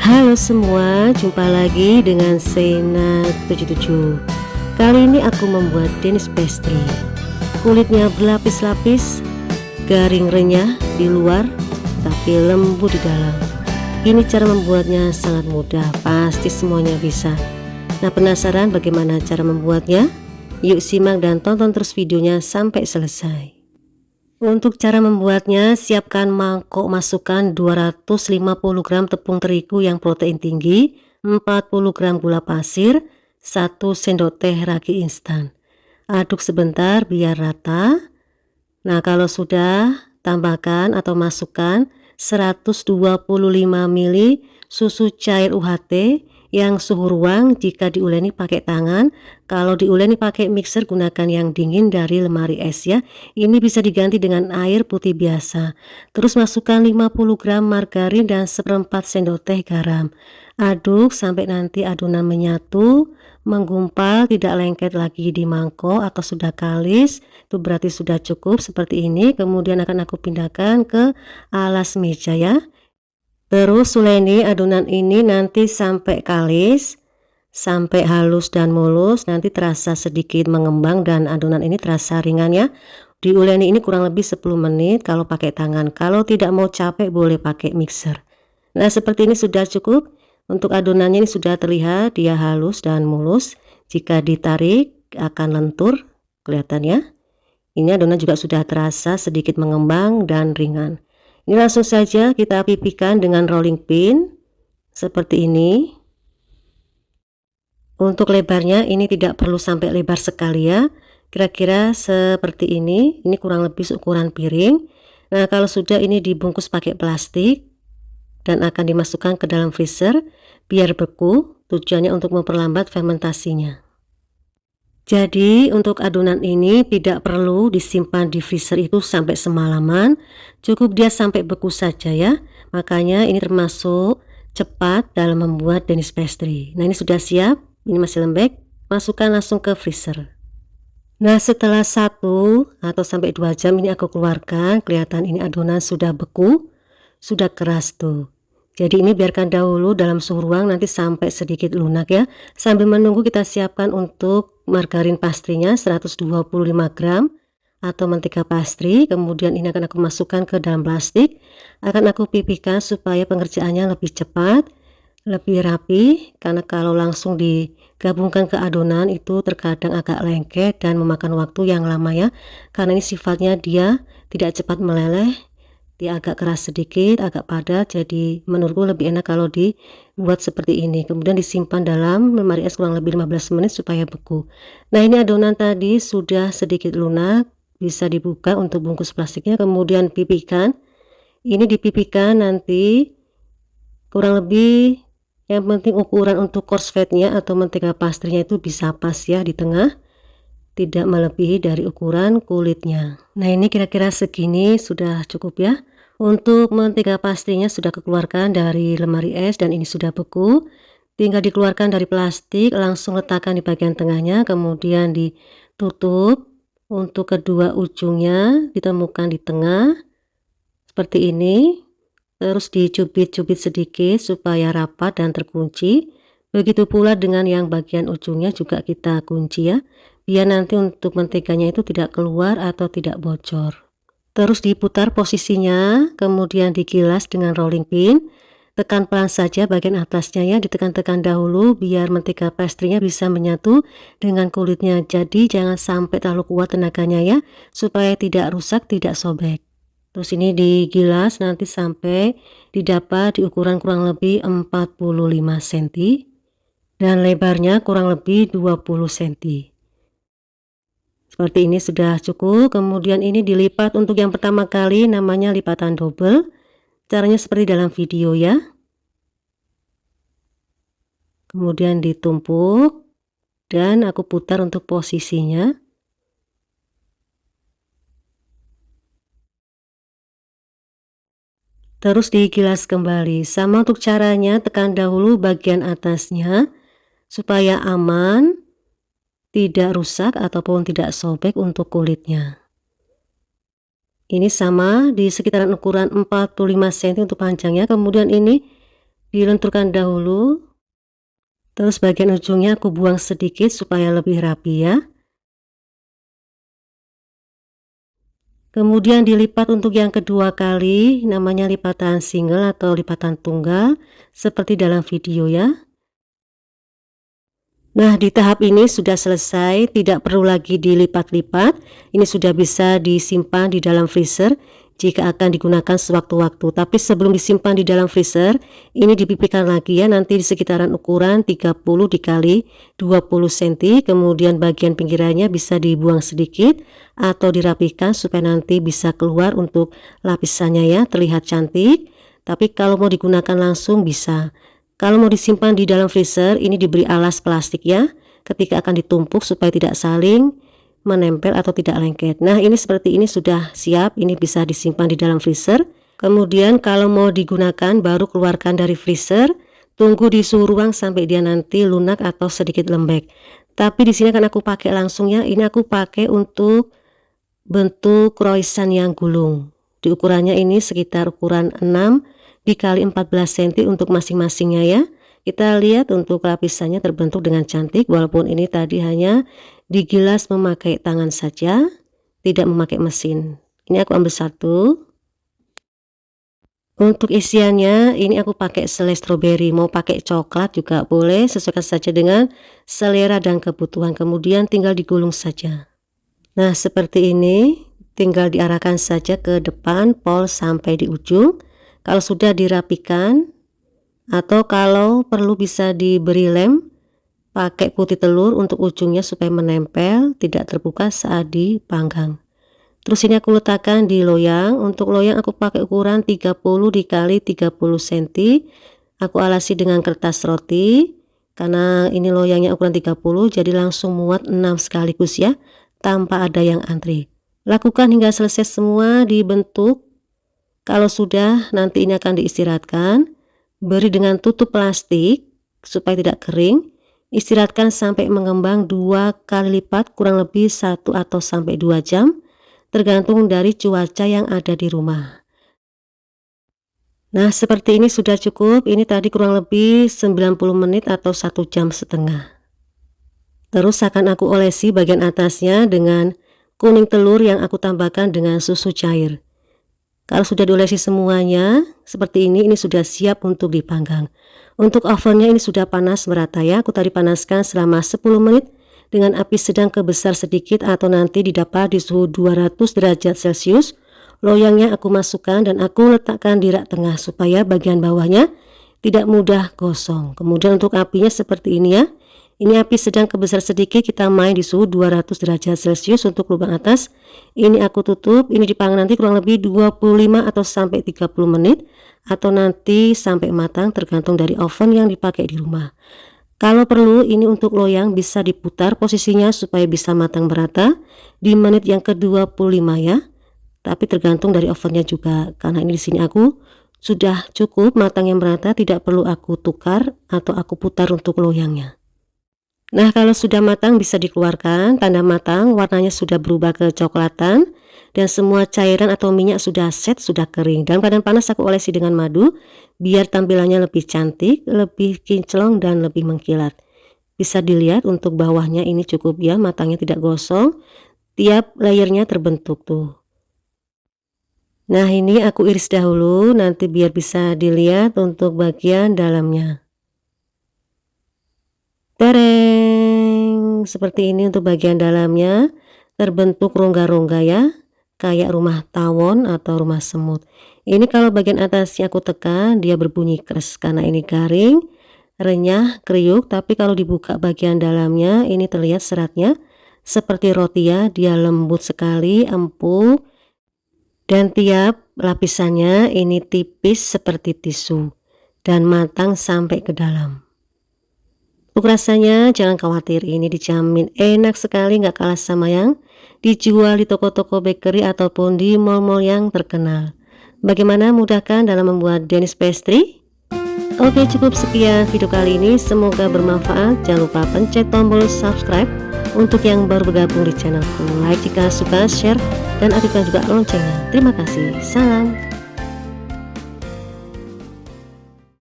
Halo semua, jumpa lagi dengan Sena77. Kali ini aku membuat Danish pastry. Kulitnya berlapis-lapis, garing renyah di luar, tapi lembut di dalam. Ini cara membuatnya sangat mudah, pasti semuanya bisa. Nah, penasaran bagaimana cara membuatnya? Yuk simak dan tonton terus videonya sampai selesai. Untuk cara membuatnya, siapkan mangkok, masukkan 250 gram tepung terigu yang protein tinggi, 40 gram gula pasir, 1 sendok teh ragi instan. Aduk sebentar biar rata. Nah, kalau sudah, tambahkan atau masukkan 125 ml susu cair UHT yang suhu ruang. Jika diuleni pakai tangan, kalau diuleni pakai mixer gunakan yang dingin dari lemari es ya. Ini bisa diganti dengan air putih biasa. Terus masukkan 50 gram margarin dan seperempat sendok teh garam. Aduk sampai nanti adonan menyatu, menggumpal, tidak lengket lagi di mangkok atau sudah kalis. Itu berarti sudah cukup seperti ini. Kemudian akan aku pindahkan ke alas meja ya. Terus uleni adonan ini nanti sampai kalis, sampai halus dan mulus, nanti terasa sedikit mengembang dan adonan ini terasa ringan ya. Diuleni ini kurang lebih 10 menit kalau pakai tangan. Kalau tidak mau capek boleh pakai mixer. Nah, seperti ini sudah cukup. Untuk adonannya ini sudah terlihat dia halus dan mulus. Jika ditarik akan lentur, kelihatannya. Ini adonan juga sudah terasa sedikit mengembang dan ringan. Ini langsung saja kita pipihkan dengan rolling pin seperti ini. Untuk lebarnya ini tidak perlu sampai lebar sekali ya, kira-kira seperti ini. Ini kurang lebih ukuran piring. Nah, kalau sudah ini dibungkus pakai plastik dan akan dimasukkan ke dalam freezer biar beku. Tujuannya untuk memperlambat fermentasinya. Jadi untuk adonan ini tidak perlu disimpan di freezer itu sampai semalaman, cukup dia sampai beku saja ya. Makanya ini termasuk cepat dalam membuat Danish pastry. Nah, ini sudah siap, ini masih lembek, masukkan langsung ke freezer. Nah, setelah 1 atau sampai 2 jam ini aku keluarkan, kelihatan ini adonan sudah beku, sudah keras tuh. Jadi ini biarkan dahulu dalam suhu ruang nanti sampai sedikit lunak ya. Sambil menunggu kita siapkan untuk margarin pastrinya 125 gram atau mentega pastry. Kemudian ini akan aku masukkan ke dalam plastik. Akan aku pipihkan supaya pengerjaannya lebih cepat, lebih rapi. Karena kalau langsung digabungkan ke adonan itu terkadang agak lengket dan memakan waktu yang lama ya. Karena ini sifatnya dia tidak cepat meleleh. Dia agak keras sedikit, agak padat, jadi menurutku lebih enak kalau dibuat seperti ini. Kemudian disimpan dalam lemari es kurang lebih 15 menit supaya beku. Nah, ini adonan tadi sudah sedikit lunak, bisa dibuka untuk bungkus plastiknya, kemudian pipihkan. Ini dipipihkan nanti kurang lebih, yang penting ukuran untuk coarse fatnya atau mentega pastrinya itu bisa pas ya di tengah, tidak melebihi dari ukuran kulitnya. Nah, ini kira-kira segini sudah cukup ya. Untuk mentega pastinya sudah keluarkan dari lemari es dan ini sudah beku. Tinggal dikeluarkan dari plastik, langsung letakkan di bagian tengahnya, kemudian ditutup. Untuk kedua ujungnya ditemukan di tengah seperti ini. Terus dicubit-cubit sedikit supaya rapat dan terkunci. Begitu pula dengan yang bagian ujungnya juga kita kunci ya, biar nanti untuk menteganya itu tidak keluar atau tidak bocor. Terus diputar posisinya, kemudian digilas dengan rolling pin. Tekan pelan saja bagian atasnya ya, ditekan-tekan dahulu biar mentega pastrinya bisa menyatu dengan kulitnya. Jadi jangan sampai terlalu kuat tenaganya ya, supaya tidak rusak, tidak sobek. Terus ini digilas nanti sampai didapat di ukuran kurang lebih 45 cm. Dan lebarnya kurang lebih 20 cm. Seperti ini sudah cukup. Kemudian ini dilipat untuk yang pertama kali, namanya lipatan double. Caranya seperti dalam video ya. Kemudian ditumpuk dan aku putar untuk posisinya. Terus digilas kembali. Sama untuk caranya, tekan dahulu bagian atasnya supaya aman, tidak rusak ataupun tidak sobek untuk kulitnya. Ini sama di sekitaran ukuran 45 cm untuk panjangnya. Kemudian ini dilenturkan dahulu, terus bagian ujungnya aku buang sedikit supaya lebih rapi ya. Kemudian dilipat untuk yang kedua kali, namanya lipatan single atau lipatan tunggal, seperti dalam video ya. Nah, di tahap ini sudah selesai, tidak perlu lagi dilipat-lipat. Ini sudah bisa disimpan di dalam freezer jika akan digunakan sewaktu-waktu. Tapi sebelum disimpan di dalam freezer, ini dipipihkan lagi ya, nanti di sekitaran ukuran 30 dikali 20 cm. Kemudian bagian pinggirannya bisa dibuang sedikit atau dirapikan supaya nanti bisa keluar untuk lapisannya ya, terlihat cantik. Tapi kalau mau digunakan langsung bisa. Kalau mau disimpan di dalam freezer, ini diberi alas plastik ya, ketika akan ditumpuk supaya tidak saling menempel atau tidak lengket. Nah, ini seperti ini sudah siap, ini bisa disimpan di dalam freezer. Kemudian kalau mau digunakan baru keluarkan dari freezer, tunggu di suhu ruang sampai dia nanti lunak atau sedikit lembek. Tapi di sini kan aku pakai langsung ya, ini aku pakai untuk bentuk croissant yang gulung. Di ukurannya ini sekitar ukuran 6 dikali 14 cm untuk masing-masingnya ya. Kita lihat untuk lapisannya terbentuk dengan cantik, walaupun ini tadi hanya digilas memakai tangan saja, tidak memakai mesin. Ini aku ambil satu. Untuk isiannya ini aku pakai selai stroberi, mau pakai coklat juga boleh, sesuaikan saja dengan selera dan kebutuhan. Kemudian tinggal digulung saja. Nah, seperti ini, tinggal diarahkan saja ke depan pol sampai di ujung. Kalau sudah dirapikan atau kalau perlu bisa diberi lem pakai putih telur untuk ujungnya supaya menempel, tidak terbuka saat dipanggang. Terus ini aku letakkan di loyang. Untuk loyang aku pakai ukuran 30 dikali 30 cm. Aku alasi dengan kertas roti karena ini loyangnya ukuran 30, jadi langsung muat 6 sekaligus ya, tanpa ada yang antri. Lakukan hingga selesai semua dibentuk. Kalau sudah, nanti ini akan diistirahatkan, beri dengan tutup plastik supaya tidak kering, istirahatkan sampai mengembang 2 kali lipat, kurang lebih 1 atau sampai 2 jam, tergantung dari cuaca yang ada di rumah. Nah, seperti ini sudah cukup, ini tadi kurang lebih 90 menit atau 1 jam setengah. Terus akan aku olesi bagian atasnya dengan kuning telur yang aku tambahkan dengan susu cair. Kalau sudah diolesi semuanya seperti ini sudah siap untuk dipanggang. Untuk ovennya ini sudah panas merata ya, aku tadi panaskan selama 10 menit dengan api sedang ke besar sedikit atau nanti didapat di suhu 200 derajat Celcius. Loyangnya aku masukkan dan aku letakkan di rak tengah supaya bagian bawahnya tidak mudah gosong. Kemudian untuk apinya seperti ini ya. Ini api sedang ke besar sedikit, kita main di suhu 200 derajat Celcius untuk lubang atas. Ini aku tutup, ini dipanggang nanti kurang lebih 25 atau sampai 30 menit atau nanti sampai matang tergantung dari oven yang dipakai di rumah. Kalau perlu ini untuk loyang bisa diputar posisinya supaya bisa matang merata di menit yang ke-25 ya. Tapi tergantung dari ovennya juga, karena ini di sini aku sudah cukup matang yang merata, tidak perlu aku tukar atau aku putar untuk loyangnya. Nah, kalau sudah matang bisa dikeluarkan, tanda matang warnanya sudah berubah kecoklatan dan semua cairan atau minyak sudah set, sudah kering. Dalam keadaan panas aku olesi dengan madu biar tampilannya lebih cantik, lebih kinclong dan lebih mengkilat. Bisa dilihat untuk bawahnya ini cukup ya, matangnya tidak gosong, tiap layernya terbentuk tuh. Nah, ini aku iris dahulu nanti biar bisa dilihat untuk bagian dalamnya. Tereng, seperti ini untuk bagian dalamnya, terbentuk rongga-rongga ya, kayak rumah tawon atau rumah semut. Ini kalau bagian atasnya aku tekan dia berbunyi keras karena ini garing, renyah, kriuk. Tapi kalau dibuka bagian dalamnya ini terlihat seratnya seperti roti ya, dia lembut sekali, empuk, dan tiap lapisannya ini tipis seperti tisu dan matang sampai ke dalam. Untuk rasanya jangan khawatir, ini dijamin enak sekali, nggak kalah sama yang dijual di toko-toko bakery ataupun di mall-mall yang terkenal. Bagaimana, mudahkan dalam membuat Dennis Pastry? Oke, cukup sekian video kali ini, semoga bermanfaat. Jangan lupa pencet tombol subscribe untuk yang baru bergabung di channelku. Like jika suka, share, dan aktifkan juga loncengnya. Terima kasih, salam.